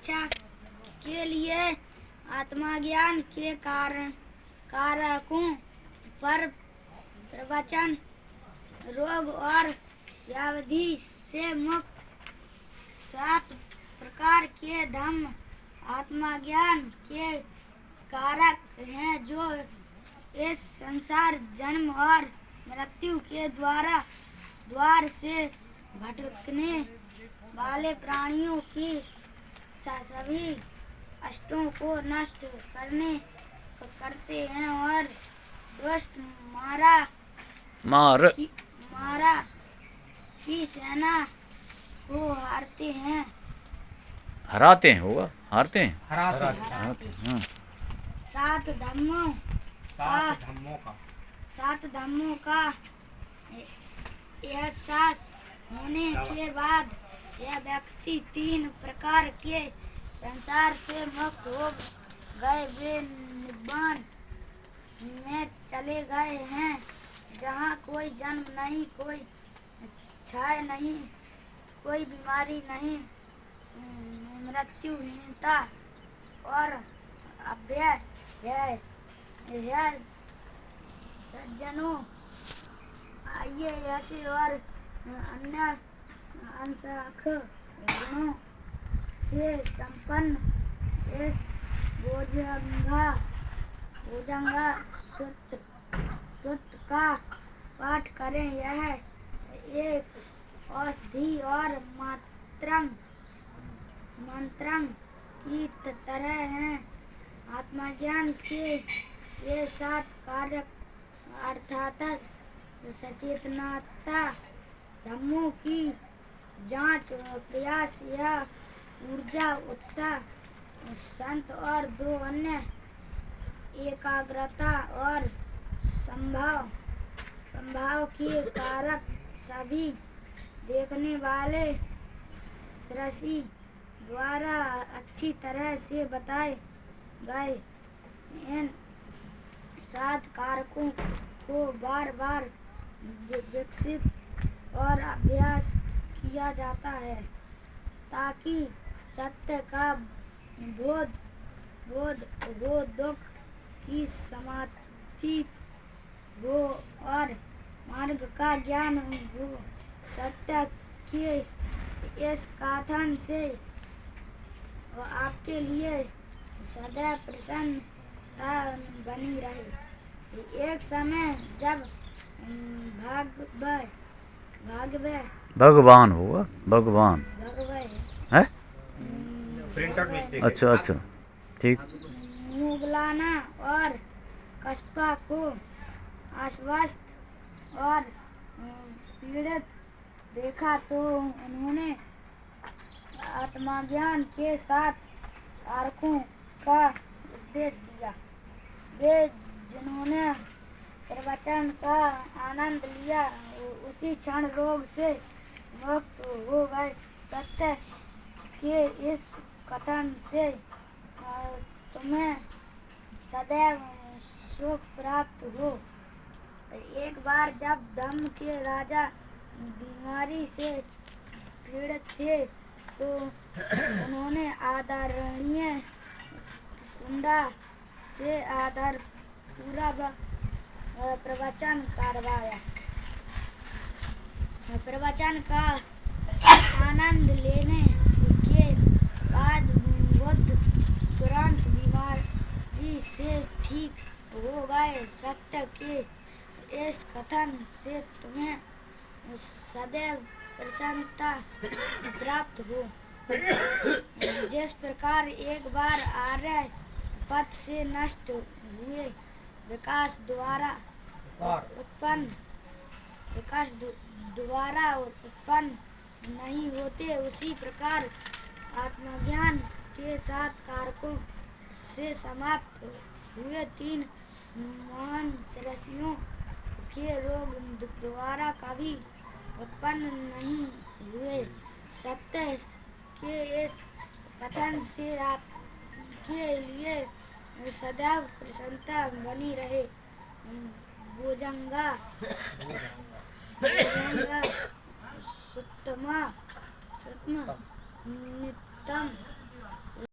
रक्षा के लिए आत्मज्ञान के कारकों पर प्रवचन, रोग और व्याधि से मुक्त 7 प्रकार के धम्म आत्मज्ञान के कारक हैं जो इस संसार जन्म और मृत्यु के द्वार से भटकने वाले प्राणियों की सभी कष्टों को नष्ट करते हैं और दुष्ट मारा की सेना को हारते हैं। हराते हैं होगा, हारते हैं, हराते हाँ। 7 धम्मों का एहसास होने के बाद यह व्यक्ति 3 प्रकार के संसार से मुक्त हो गए। वे निब्बान में चले गए हैं जहाँ कोई जन्म नहीं, कोई क्षय नहीं, कोई बीमारी नहीं, मृत्युहीनता और अव्यय है। यह सज्जनों, आइए ऐसे और अन्य अंशाख गुणों से संपन्न इस भुजंगा सूत्र का पाठ करें। यह एक औषधि और मंत्रंग की तरह है। आत्मज्ञान के ये 7 कार्य अर्थात सचेतनता, धम्मों की जांच, प्रयास या ऊर्जा, उत्साह, संत और 2 अन्य एकाग्रता और संभाव के कारक सभी देखने वाले ऋषि द्वारा अच्छी तरह से बताए गए। इन 7 कारकों को बार बार विकसित और अभ्यास किया जाता है ताकि सत्य का बोध हो, दुख की समाप्ति हो और मार्ग का ज्ञान हो। सत्य के इस कथन से आपके लिए सदैव प्रसन्नता बनी रहे। एक समय जब भगवान होगा, भगवान है। अच्छा, ठीक। मुगलाना और कस्बा को अस्वस्थ और पीड़ित देखा तो उन्होंने आत्मज्ञान के 7 कारकों का उपदेश दिया। वे जिन्होंने प्रवचन का आनंद लिया उसी क्षण रोग से मुक्त हो गए। सत्य के इस कथन से तुम्हें सदैव सुख प्राप्त हो। एक बार जब धम्म के राजा बीमारी से पीड़ित थे तो उन्होंने आदरणीय कुंडा से पूरा प्रवचन करवाया। प्रवचन का आनंद लेने के बाद बुद्ध तुरंत बीमारी से ठीक हो गए। सत्य के इस कथन से तुम्हें सदैव प्रसन्नता प्राप्त हो। जिस प्रकार एक बार आर्य पथ से नष्ट हुए विकास द्वारा उत्पन्न नहीं होते, उसी प्रकार आत्मज्ञान के 7 कारकों से समाप्त हुए 3 महान ऋषियों के रोग द्वारा कभी उत्पन्न नहीं हुए। सत्य के इस कथन से आपके लिए सदैव प्रसन्नता बनी रहे। भुजंगा सूक्ष्म नित्यम